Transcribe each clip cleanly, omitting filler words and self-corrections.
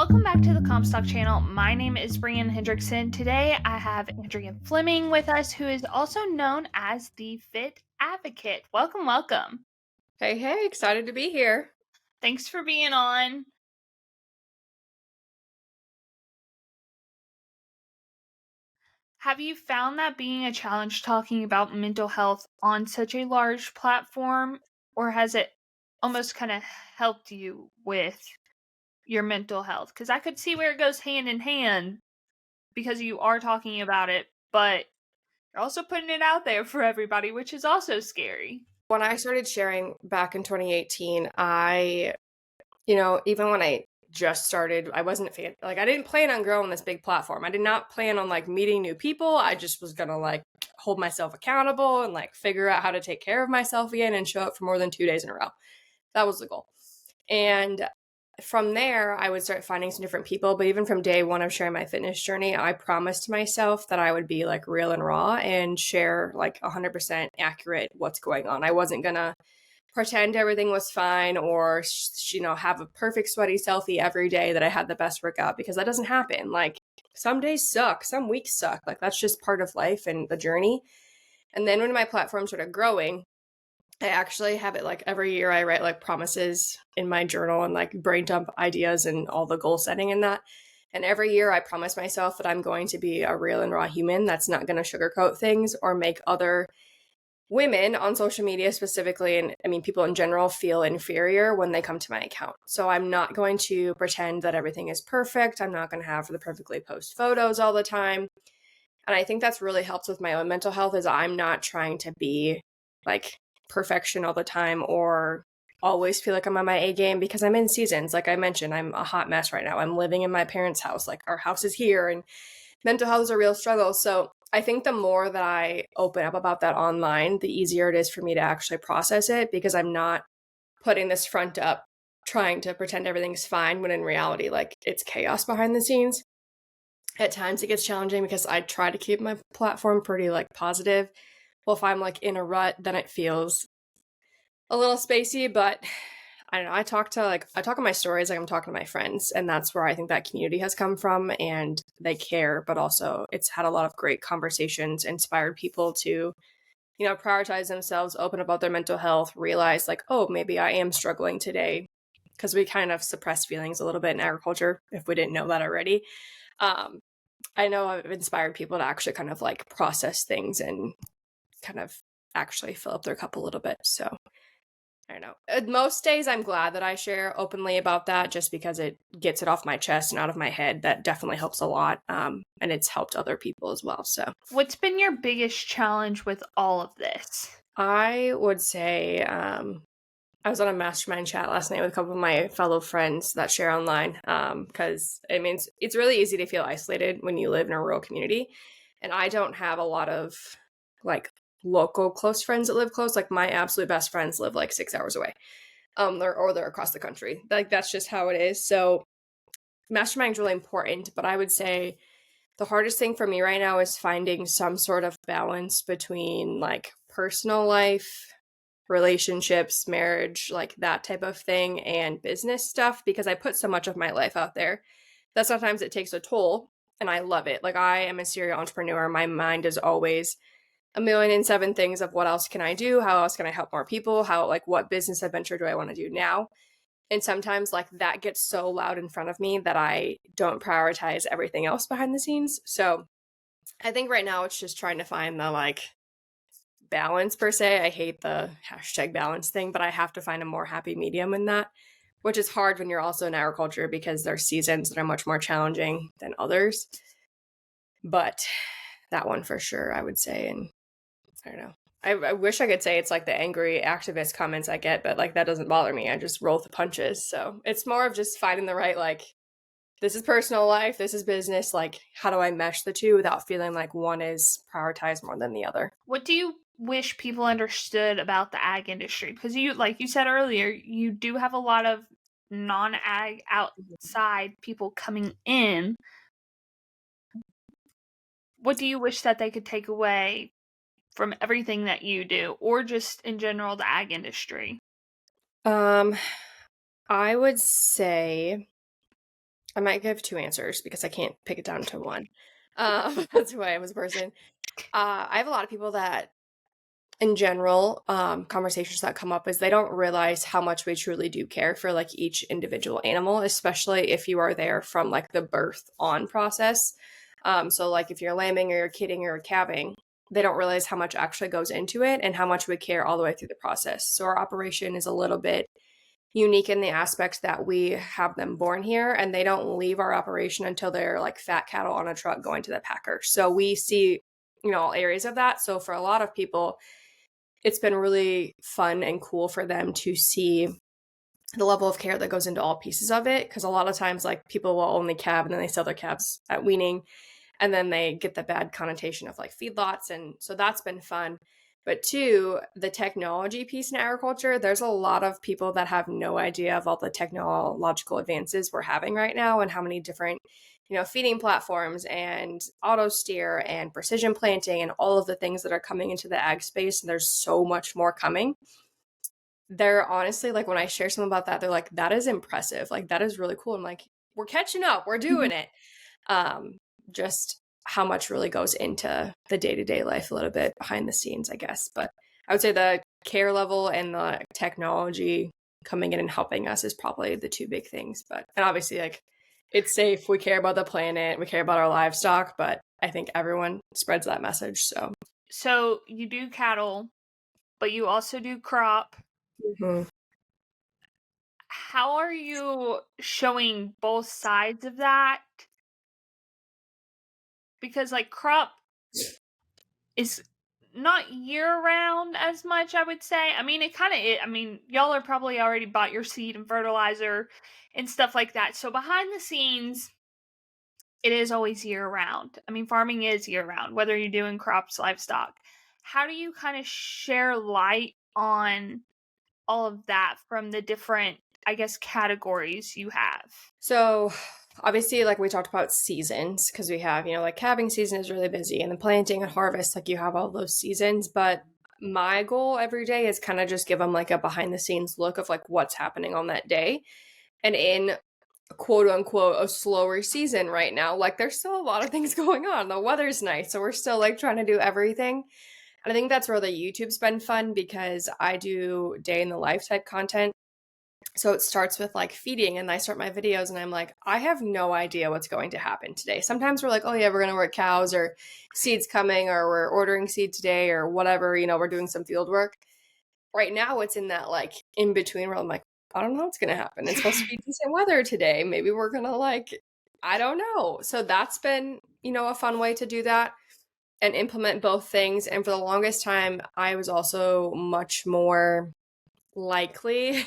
Welcome back to the Comstock channel. My name is Brian Hendrickson. Today I have Andrea Fleming with us, who is also known as the Fit Advocate. Welcome, welcome. Hey, excited to be here. Thanks for being on. Have you found that being a challenge talking about mental health on such a large platform, or has it almost kind of helped you with your mental health? Because I could see where it goes hand in hand because you are talking about it, but you're also putting it out there for everybody, which is also scary. When I started sharing back in 2018, even when I just started, I wasn't a fan. Like, I didn't plan on growing this big platform. I did not plan on meeting new people. I just was gonna hold myself accountable and figure out how to take care of myself again and show up for more than 2 days in a row. That was the goal. And from there, I would start finding some different people. But even from day one of sharing my fitness journey, I promised myself that I would be real and raw and share 100% accurate what's going on. I wasn't going to pretend everything was fine or, have a perfect sweaty selfie every day that I had the best workout, because that doesn't happen. Some days suck, some weeks suck. That's just part of life and the journey. And then when my platform started growing, I actually have it every year I write promises in my journal and brain dump ideas and all the goal setting in that. And every year I promise myself that I'm going to be a real and raw human that's not going to sugarcoat things or make other women on social media specifically, and I mean people in general, feel inferior when they come to my account. So I'm not going to pretend that everything is perfect. I'm not going to have the perfectly posted photos all the time. And I think that's really helped with my own mental health, is I'm not trying to be perfection all the time or always feel like I'm on my A game, because I'm in seasons. Like I mentioned, I'm a hot mess right now. I'm living in my parents' house. Our house is here, and mental health is a real struggle. So I think the more that I open up about that online, the easier it is for me to actually process it, because I'm not putting this front up trying to pretend everything's fine when in reality, it's chaos behind the scenes. At times it gets challenging because I try to keep my platform pretty positive. Well, if I'm in a rut, then it feels a little spacey, but I don't know. I talk on my stories like I'm talking to my friends, and that's where I think that community has come from, and they care, but also it's had a lot of great conversations, inspired people to, prioritize themselves, open about their mental health, realize oh, maybe I am struggling today, because we kind of suppress feelings a little bit in agriculture if we didn't know that already. I know I've inspired people to actually kind of process things and kind of actually fill up their cup a little bit. So I don't know. Most days I'm glad that I share openly about that, just because it gets it off my chest and out of my head. That definitely helps a lot. And it's helped other people as well. So What's been your biggest challenge with all of this? I would say I was on a mastermind chat last night with a couple of my fellow friends that share online, because I mean, it's really easy to feel isolated when you live in a rural community. And I don't have a lot of local close friends that live close. My absolute best friends live 6 hours away. They're across the country. That's just how it is. So mastermind is really important, but I would say the hardest thing for me right now is finding some sort of balance between personal life, relationships, marriage, that type of thing, and business stuff, because I put so much of my life out there that sometimes it takes a toll, and I love it. I am a serial entrepreneur. My mind is always a million and seven things of what else can I do? How else can I help more people? How, what business adventure do I want to do now? And sometimes that gets so loud in front of me that I don't prioritize everything else behind the scenes. So I think right now it's just trying to find the balance per se. I hate the hashtag balance thing, but I have to find a more happy medium in that, which is hard when you're also in agriculture, because there are seasons that are much more challenging than others. But that one for sure, I would say. And I don't know. I wish I could say it's the angry activist comments I get, but that doesn't bother me. I just roll the punches. So it's more of just finding the right, this is personal life, this is business. How do I mesh the two without feeling one is prioritized more than the other? What do you wish people understood about the ag industry? Because like you said earlier, you do have a lot of non-ag outside people coming in. What do you wish that they could take away from everything that you do, or just in general the ag industry? I would say I might give two answers because I can't pick it down to one. That's who I am as a person. I have a lot of people that, in general, conversations that come up is they don't realize how much we truly do care for like each individual animal, especially if you are there from like the birth on process. So like if you're lambing or you're kidding or you're calving, they don't realize how much actually goes into it and how much we care all the way through the process. So our operation is a little bit unique in the aspect that we have them born here and they don't leave our operation until they're like fat cattle on a truck going to the packer. So we see, all areas of that. So for a lot of people, it's been really fun and cool for them to see the level of care that goes into all pieces of it. Because a lot of times, like, people will only calve and then they sell their calves at weaning, and then they get the bad connotation of like feedlots. And so that's been fun. But two, the technology piece in agriculture, there's a lot of people that have no idea of all the technological advances we're having right now and how many different, feeding platforms and auto steer and precision planting and all of the things that are coming into the ag space. And there's so much more coming. They're honestly like, when I share something about that, they're like, that is impressive. Like, that is really cool. I'm like, we're catching up. We're doing it. Just how much really goes into the day-to-day life a little bit behind the scenes, I guess. But I would say the care level and the technology coming in and helping us is probably the two big things. And obviously, like, it's safe. We care about the planet. We care about our livestock. But I think everyone spreads that message. So you do cattle, but you also do crop. Mm-hmm. How are you showing both sides of that? Because like crop is not year round as much, I would say. I mean, it kind of I mean, y'all are probably already bought your seed and fertilizer and stuff like that. So behind the scenes, it is always year round. I mean, farming is year round, whether you're doing crops, livestock. How do you kind of share light on all of that from the different, I guess, categories you have? So obviously, like we talked about seasons, because we have, like calving season is really busy and the planting and harvest, like you have all those seasons. But my goal every day is kind of just give them like a behind the scenes look of like what's happening on that day. And in quote unquote a slower season right now, like there's still a lot of things going on. The weather's nice, so we're still like trying to do everything. And I think that's where the YouTube's been fun, because I do day in the life type content. So it starts with like feeding, and I start my videos and I'm like, I have no idea what's going to happen today. Sometimes we're like, oh yeah, we're going to work cows, or seeds coming, or we're ordering seed today, or whatever, we're doing some field work. Right now it's in that like in between where I'm like, I don't know what's going to happen. It's supposed to be decent weather today. Maybe we're going to like, I don't know. So that's been, a fun way to do that and implement both things. And for the longest time, I was also much more likely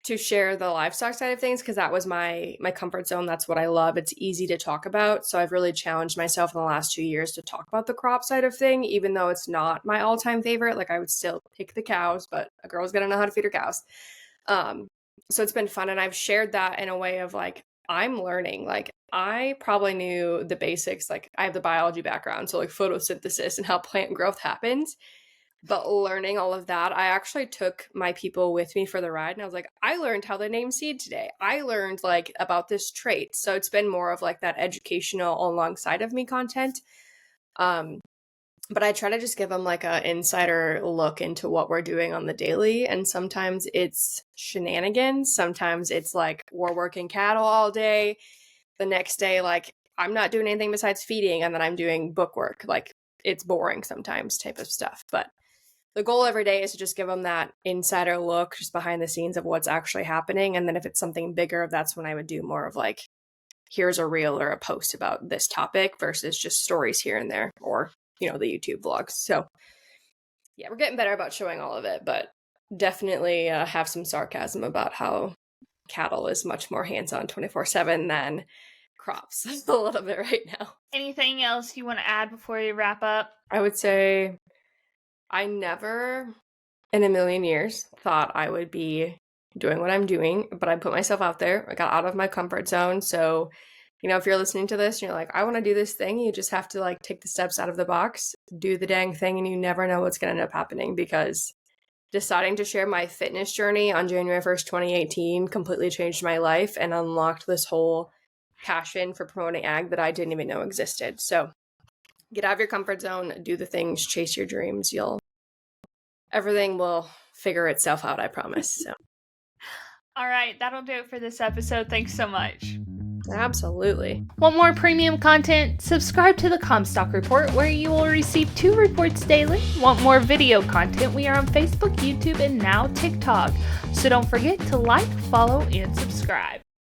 to share the livestock side of things, because that was my comfort zone. That's what I love. It's easy to talk about. So I've really challenged myself in the last 2 years to talk about the crop side of thing, even though it's not my all-time favorite. Like, I would still pick the cows, but a girl's gonna know how to feed her cows. So it's been fun, and I've shared that in a way of like, I'm learning. Like, I probably knew the basics. Like, I have the biology background, so like photosynthesis and how plant growth happens. But learning all of that, I actually took my people with me for the ride, and I was like, I learned how to name seed today. I learned like about this trait. So it's been more of like that educational alongside of me content. But I try to just give them like an insider look into what we're doing on the daily. And sometimes it's shenanigans. Sometimes it's like we're working cattle all day. The next day, like, I'm not doing anything besides feeding, and then I'm doing book work. Like, it's boring sometimes type of stuff. But the goal every day is to just give them that insider look just behind the scenes of what's actually happening. And then if it's something bigger, that's when I would do more of like, here's a reel or a post about this topic versus just stories here and there, or, the YouTube vlogs. So yeah, we're getting better about showing all of it, but definitely have some sarcasm about how cattle is much more hands-on 24/7 than crops a little bit right now. Anything else you want to add before you wrap up? I would say I never in a million years thought I would be doing what I'm doing, but I put myself out there. I got out of my comfort zone. So, if you're listening to this and you're like, I want to do this thing, you just have to like take the steps out of the box, do the dang thing, and you never know what's going to end up happening, because deciding to share my fitness journey on January 1st, 2018 completely changed my life and unlocked this whole passion for promoting ag that I didn't even know existed. So get out of your comfort zone, do the things, chase your dreams. Everything will figure itself out, I promise. So. All right, that'll do it for this episode. Thanks so much. Absolutely. Want more premium content? Subscribe to the Comstock Report, where you will receive 2 reports daily. Want more video content? We are on Facebook, YouTube, and now TikTok. So don't forget to like, follow, and subscribe.